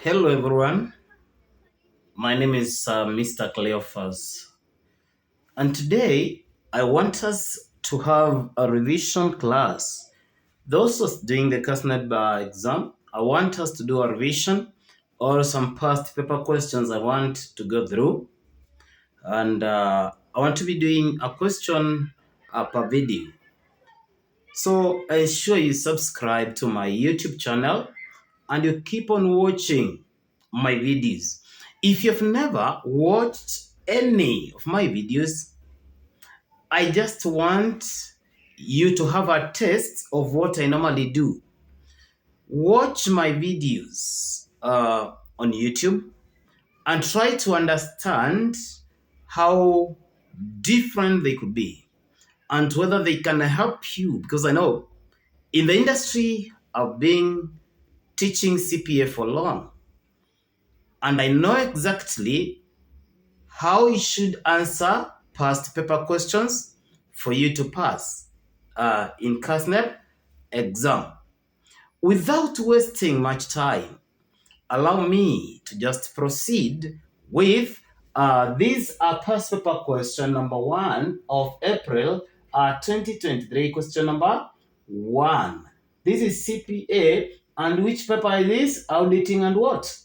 Hello, everyone. My name is Mr. Cleophas, and today I want us to have a revision class. Those who's doing the CASNET bar exam, I want us to do a revision or some past paper questions I want to go through, and I want to be doing a question per video. So ensure you subscribe to my YouTube channel and you keep on watching my videos. If you've never watched any of my videos, I just want you to have a taste of what I normally do. Watch my videos on YouTube and try to understand how different they could be and whether they can help you, because I know in the industry I've been teaching CPA for long, and I know exactly how you should answer past paper questions for you to pass in CASNEP exam. Without wasting much time, allow me to just proceed with this past paper question number 1 of April 2023, question number 1. This is CPA, and which paper is this? Auditing and what?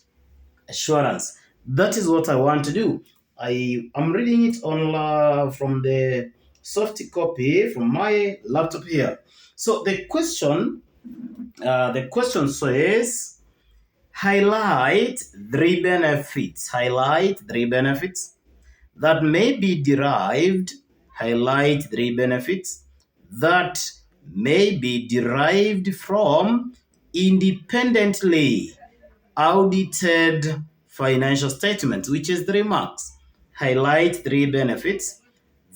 Assurance. That is what I want to do. I am reading it on from the soft copy from my laptop here. So the question says, highlight three benefits. Highlight three benefits that may be derived. Highlight three benefits that may be derived from independently audited financial statements, which is 3 marks. Highlight three benefits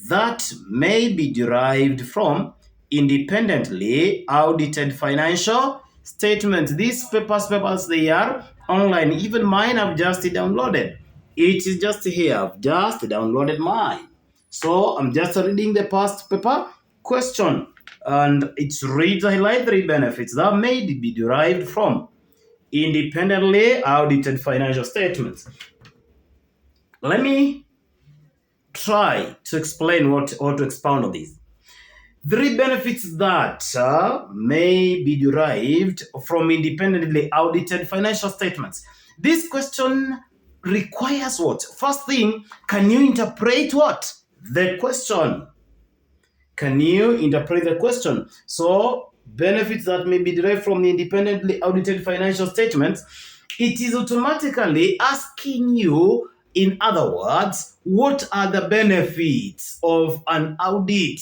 that may be derived from independently audited financial statements. These papers, they are online. Even mine I've just downloaded. It is just here. I've just downloaded mine. So I'm just reading the past paper question. And it reads, highlight three benefits that may be derived from independently audited financial statements. Let me try to explain or to expound on this. Three benefits that may be derived from independently audited financial statements. This question requires what? First thing, can you interpret what? The question. Can you interpret the question? So, benefits that may be derived from the independently audited financial statements, it is automatically asking you, in other words, what are the benefits of an audit?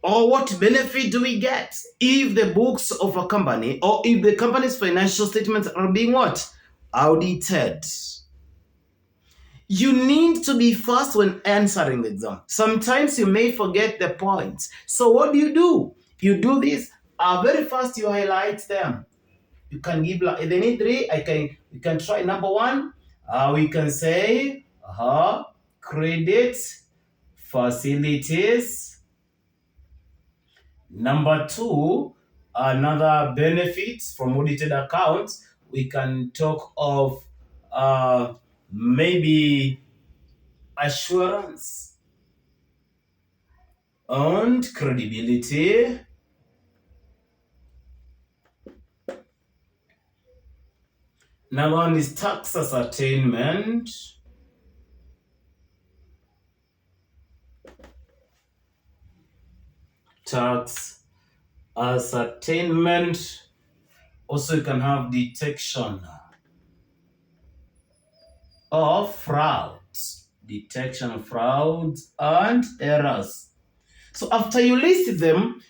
Or what benefit do we get if the books of a company or if the company's financial statements are being what? Audited. You need to be fast when answering the exam. Sometimes you may forget the points. So what do? You do this very fast. You highlight them. You can give they need three. We can try number 1. We can say credit facilities. Number 2, another benefit from audited accounts. We can talk of maybe assurance and credibility. Number 1 is tax ascertainment. Tax ascertainment. Also, you can have detection of frauds. Detection of frauds and errors. So after you list them,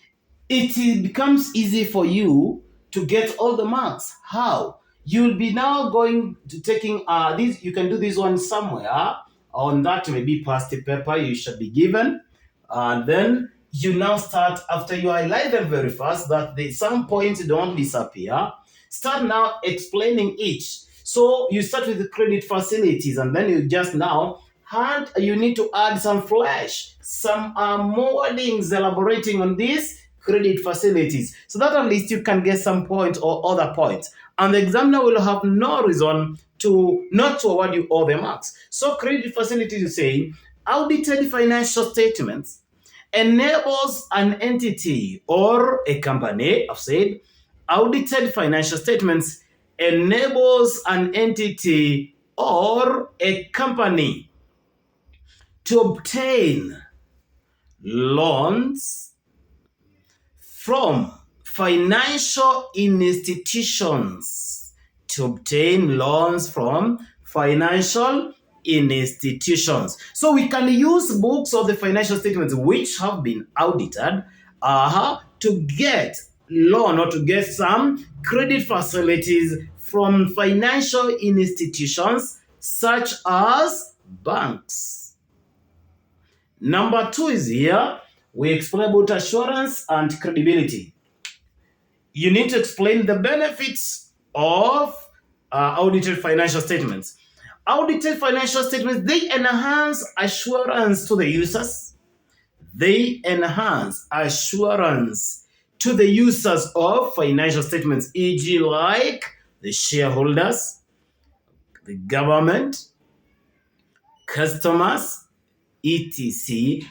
it becomes easy for you to get all the marks. How? You'll be now going to taking this. You can do this one somewhere on that maybe past paper you should be given, and then you now start, after you highlight them very fast that some points don't disappear. Start now explaining each. So you start with the credit facilities, and then you just now you need to add some flash, some more wordings elaborating on these credit facilities, so that at least you can get some points or other points. and the examiner will have no reason to not to award you all the marks. So credit facility is saying audited financial statements enables an entity or a company, I've said, audited financial statements enables an entity or a company to obtain loans from financial institutions, to obtain loans from financial institutions. So we can use books of the financial statements which have been audited to get loan or to get some credit facilities from financial institutions such as banks. Number 2 is here. We explain about assurance and credibility. You need to explain the benefits of audited financial statements. Audited financial statements, they enhance assurance to the users. They enhance assurance to the users of financial statements, e.g. like the shareholders, the government, customers, etc.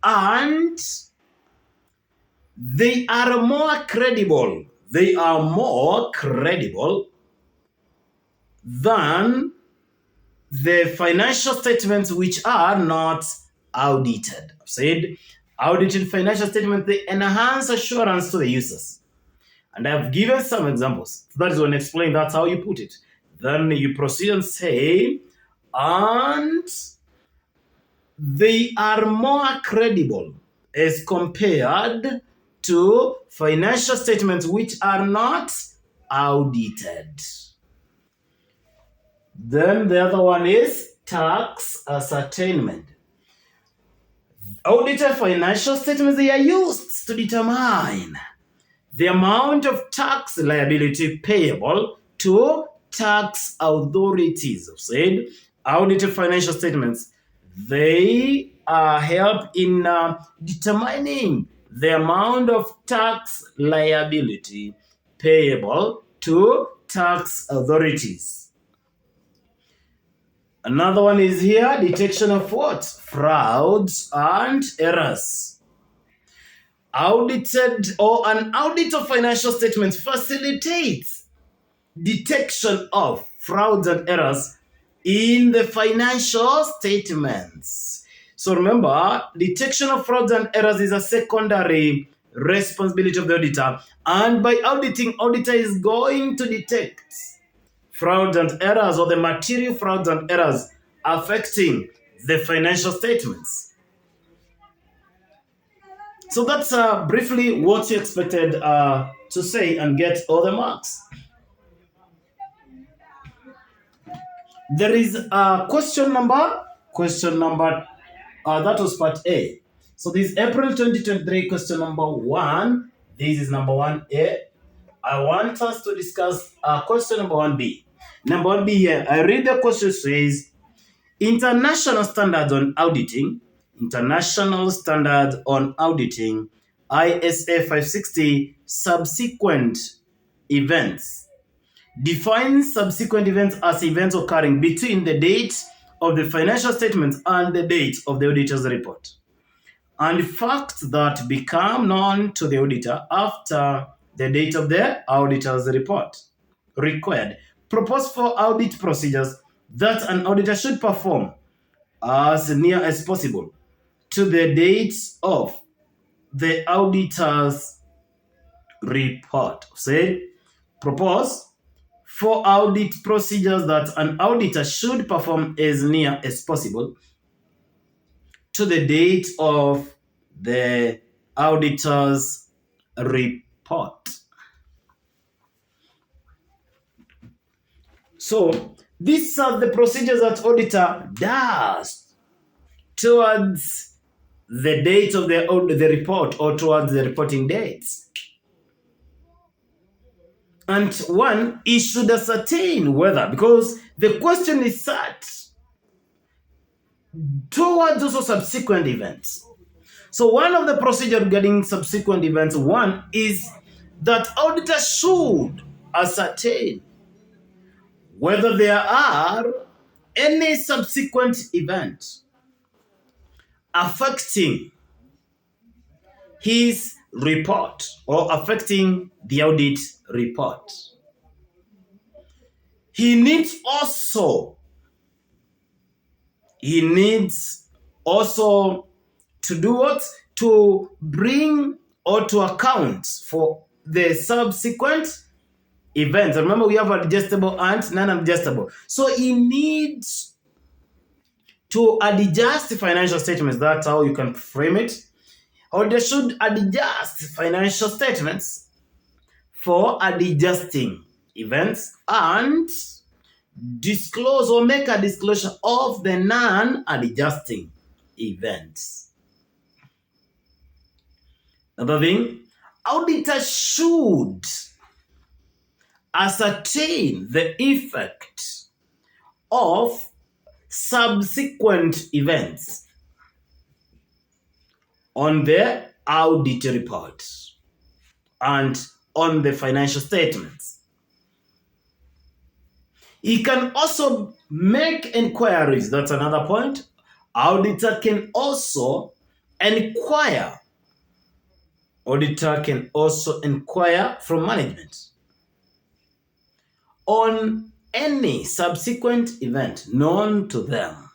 And they are more credible. They are more credible than the financial statements which are not audited. I've said audited financial statements, they enhance assurance to the users. And I've given some examples. That is when I explain that's how you put it. Then you proceed and say, and they are more credible as compared to financial statements which are not audited. Then the other one is tax ascertainment. Audited financial statements, they are used to determine the amount of tax liability payable to tax authorities. I've said audited financial statements, they help in determining the amount of tax liability payable to tax authorities. Another one is here, detection of what? Frauds and errors. Audited or an audit of financial statements facilitates detection of frauds and errors in the financial statements. So remember, detection of frauds and errors is a secondary responsibility of the auditor. And by auditing, auditor is going to detect frauds and errors or the material frauds and errors affecting the financial statements. So that's briefly what you expected to say and get all the marks. There is a question number, that was part A. So this is April 2023, question number 1. This is number 1A. I want us to discuss question number 1B. Number 1B here, I read the question, says, International Standards on Auditing, ISA 560, subsequent events. Defines subsequent events as events occurring between the date of the financial statement and the date of the auditor's report, and facts that become known to the auditor after the date of the auditor's report. Required. Propose for audit procedures that an auditor should perform as near as possible to the date of the auditor's report. Say, propose for audit procedures that an auditor should perform as near as possible to the date of the auditor's report. So these are the procedures that auditor does towards the date of the report or towards the reporting dates. And one, it should ascertain whether, because the question is set towards also subsequent events. So one of the procedures regarding subsequent events, one is that auditor should ascertain whether there are any subsequent event affecting his report or affecting the audit report. He needs also to do what? To bring or to account for the subsequent events. Remember, we have adjustable and non-adjustable. So he needs to adjust financial statements. That's how you can frame it. Or they should adjust financial statements for adjusting events and disclose or make a disclosure of the non-adjusting events. Another thing, auditors should ascertain the effect of subsequent events on the audit report and on the financial statements. He can also make inquiries. That's another point. Auditor can also inquire. Auditor can also inquire from management on any subsequent event known to them.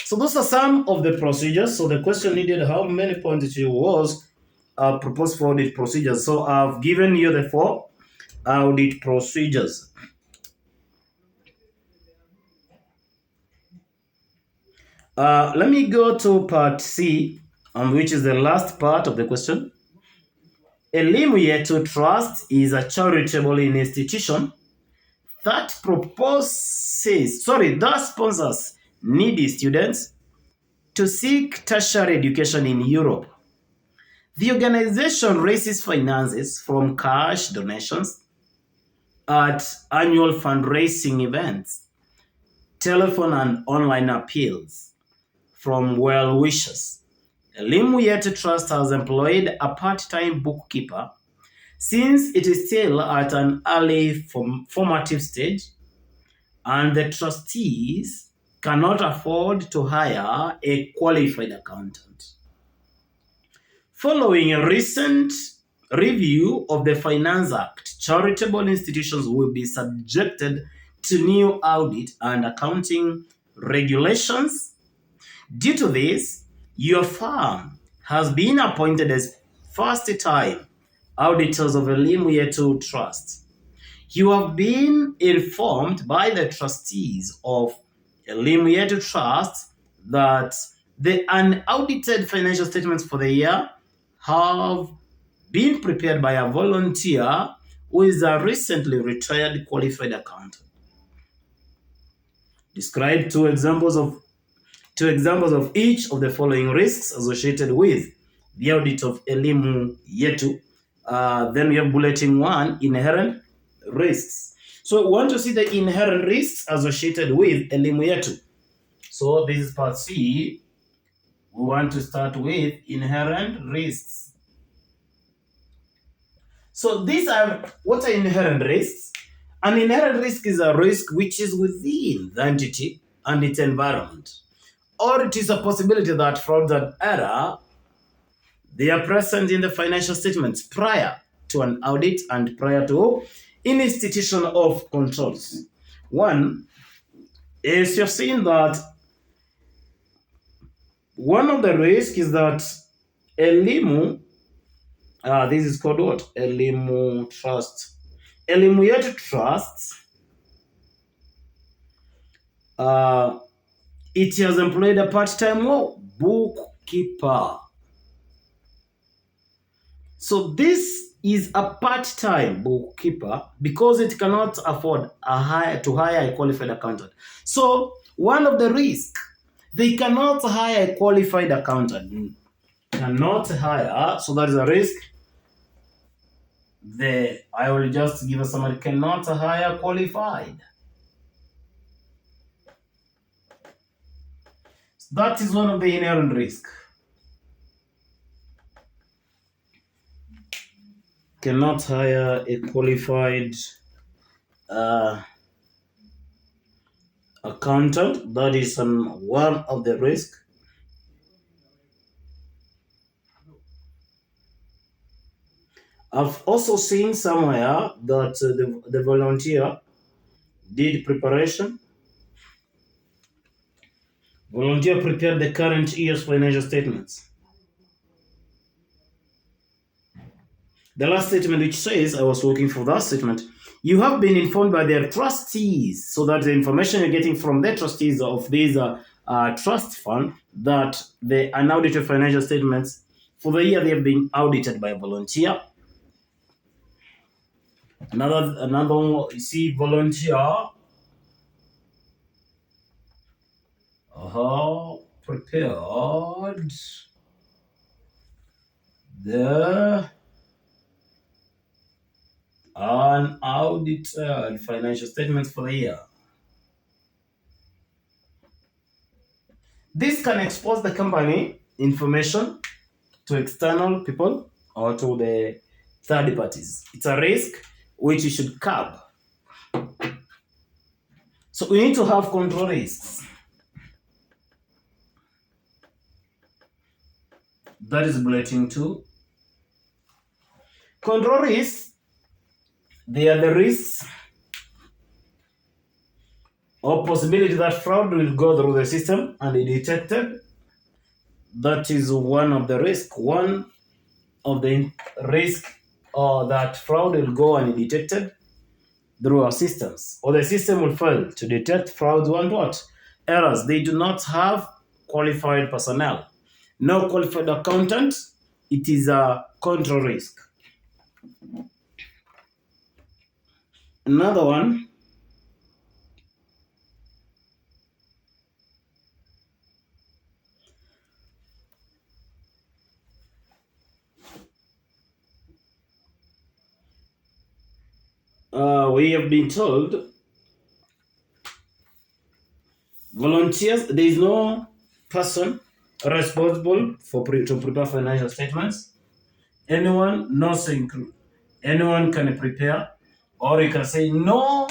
So those are some of the procedures. So the question needed how many points it was proposed for audit procedures. So I've given you the 4 audit procedures. Let me go to part C, which is the last part of the question. Elimu Yetu Trust is a charitable institution that sponsors needy students to seek tertiary education in Europe. The organization raises finances from cash donations at annual fundraising events, telephone and online appeals from well-wishers. Elimu Yetu Trust has employed a part-time bookkeeper since it is still at an early formative stage, and the trustees cannot afford to hire a qualified accountant. Following a recent review of the Finance Act, charitable institutions will be subjected to new audit and accounting regulations. Due to this, your firm has been appointed as first-time auditors of Elimu Yetu Trust. You have been informed by the trustees of Elimu Yetu Trust that the unaudited financial statements for the year have been prepared by a volunteer who is a recently retired qualified accountant. Describe two examples of each of the following risks associated with the audit of Elimu Yetu. Then we have bulletin 1, inherent risks. So we want to see the inherent risks associated with Elimu Yetu. So this is part C. We want to start with inherent risks. So these are, what are inherent risks? An inherent risk is a risk which is within the entity and its environment. Or it is a possibility that fraud and error, they are present in the financial statements prior to an audit and prior to institution of controls. One is you've seen that one of the risks is that Elimu, this is called what? Elimu Trust. Elimu Yetu Trust, it has employed a part-time bookkeeper. So this is a part-time bookkeeper because it cannot afford to hire a qualified accountant. So one of the risks, they cannot hire a qualified accountant. Cannot hire, so that is a risk. I will just give a summary, cannot hire qualified. That is one of the inherent risks. cannot hire a qualified uh, accountant. That is one of the risk. I've also seen somewhere that the volunteer did preparation. Volunteer prepared the current year's financial statements. The last statement, which says, I was looking for that statement. You have been informed by their trustees, so that the information you're getting from the trustees of these trust fund, that the unaudited financial statements for the year they have been audited by a volunteer. Another, you see, volunteer prepared the unaudited financial statements for the year. This can expose the company information to external people or to the third parties. It's a risk which you should curb. So we need to have control risks. That is bulletin 2. Control risks, they are the risks or possibility that fraud will go through the system and be detected. That is one of the risks. One of the risk that fraud will go and be detected through our systems, or the system will fail to detect fraudulent errors. They do not have qualified personnel, no qualified accountant. It is a control risk. Another one, we have been told volunteers, there is no person responsible to prepare financial statements. Anyone, anyone can prepare, or you can say no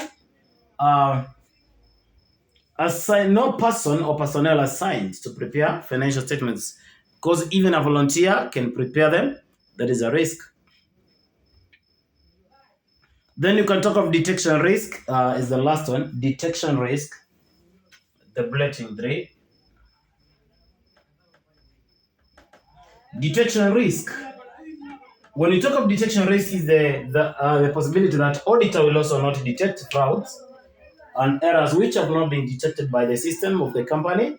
no person or personnel assigned to prepare financial statements, because even a volunteer can prepare them. That is a risk. Then you can talk of detection risk, is the last one. Detection risk, the bulletin 3. Detection risk. When you talk of detection risk, is the possibility that auditor will also not detect frauds and errors which have not been detected by the system of the company.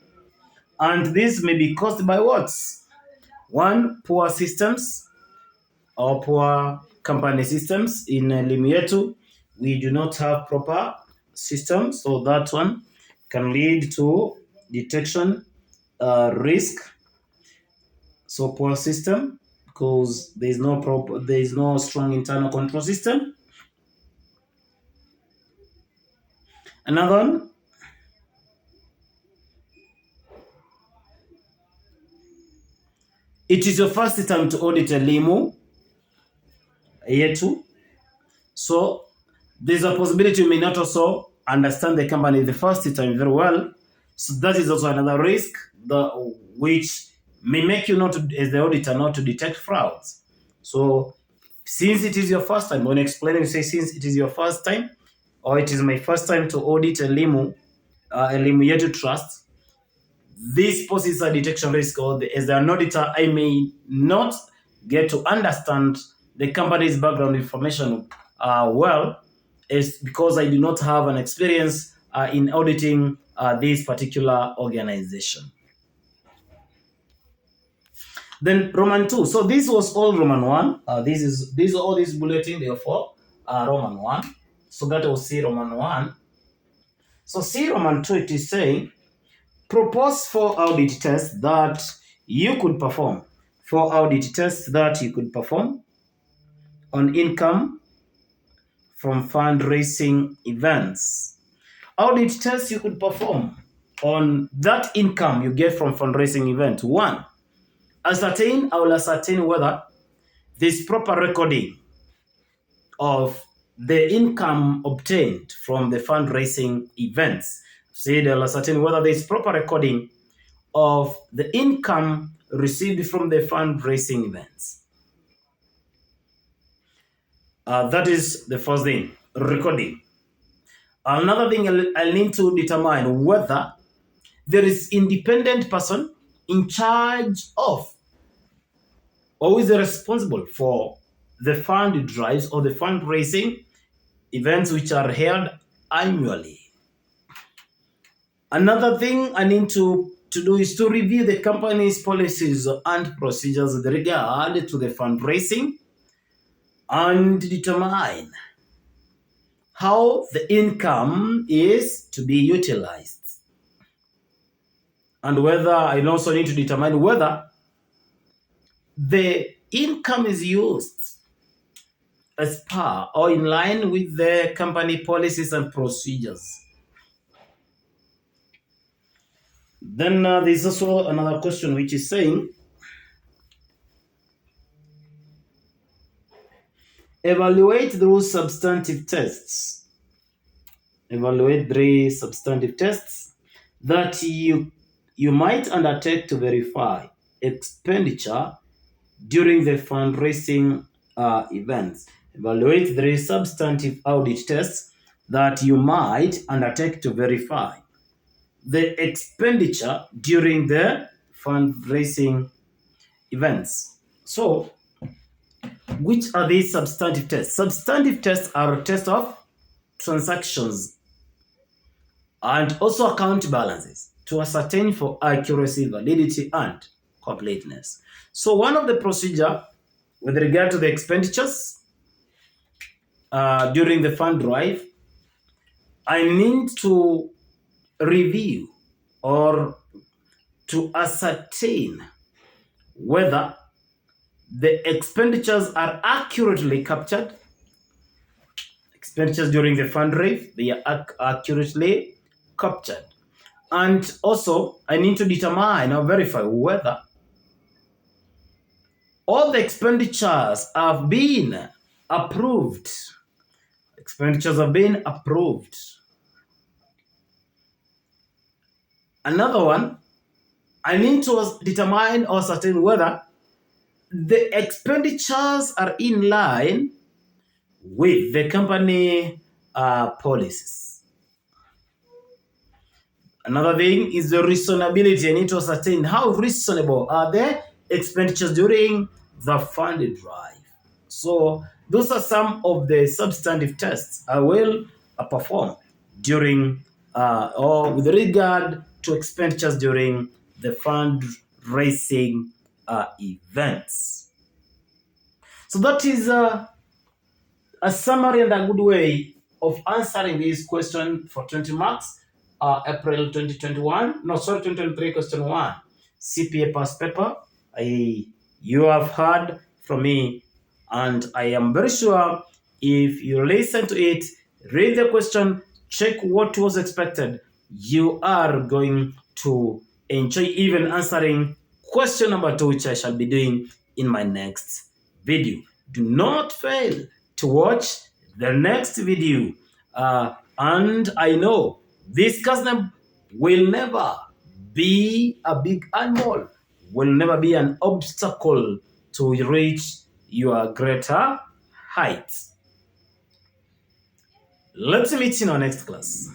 And this may be caused by what? One, poor systems or poor company systems. In elimu yetu, we do not have proper systems, so that one can lead to detection risk. So poor system, because there is no strong internal control system. Another one, it is your first time to audit elimu yetu, so there's a possibility you may not also understand the company the first time very well. So that is also another risk, which may make you not, as the auditor, not to detect frauds. So since it is your first time, when explaining, you say, since it is your first time, or it is my first time to audit elimu yetu trust, this poses a detection risk, or as an auditor, I may not get to understand the company's background information well, is because I do not have an experience in auditing this particular organization. Then Roman 2. So this was all Roman 1. These all these bulletin, therefore, Roman 1. So that was C Roman 1. So C Roman 2, it is saying, propose 4 audit tests that you could perform. 4 audit tests that you could perform on income from fundraising events. Audit tests you could perform on that income you get from fundraising event. 1, I will ascertain whether there's proper recording of the income obtained from the fundraising events. Say they'll ascertain whether there is proper recording of the income received from the fundraising events. That is the first thing, recording. Another thing I'll need to determine whether there is independent person in charge of or who is responsible for the fund drives or the fundraising events which are held annually. Another thing I need to do is to review the company's policies and procedures with regard to the fundraising and determine how the income is to be utilized. And whether I also need to determine whether the income is used as per or in line with the company policies and procedures. Then there's also another question which is saying, evaluate those substantive tests. Evaluate 3 substantive tests that you might undertake to verify expenditure during the fundraising events. Evaluate 3 substantive audit tests that you might undertake to verify the expenditure during the fundraising events. So, which are these substantive tests? Substantive tests are a test of transactions and also account balances to ascertain for accuracy, validity, and completeness. So one of the procedure with regard to the expenditures during the fund drive, I need to review or to ascertain whether the expenditures are accurately captured. Expenditures during the fund drive, they are accurately captured. And also, I need to determine or verify whether all the expenditures have been approved. Expenditures have been approved. Another one, I need to determine or ascertain whether the expenditures are in line with the company policies. Another thing is the reasonability. I need to ascertain how reasonable are the expenditures during the fund drive. So those are some of the substantive tests I will perform during or with regard to expenditures during the fundraising events. So that is a summary and a good way of answering this question for 20 marks. April 2021, no, sorry, 2023, question 1. CPA past paper. You have heard from me, and I am very sure if you listen to it, read the question, check what was expected, you are going to enjoy even answering question number 2, which I shall be doing in my next video. Do not fail to watch the next video. And I know this cousin will never be a big animal, will never be an obstacle to reach your greater heights. Let's meet in our next class.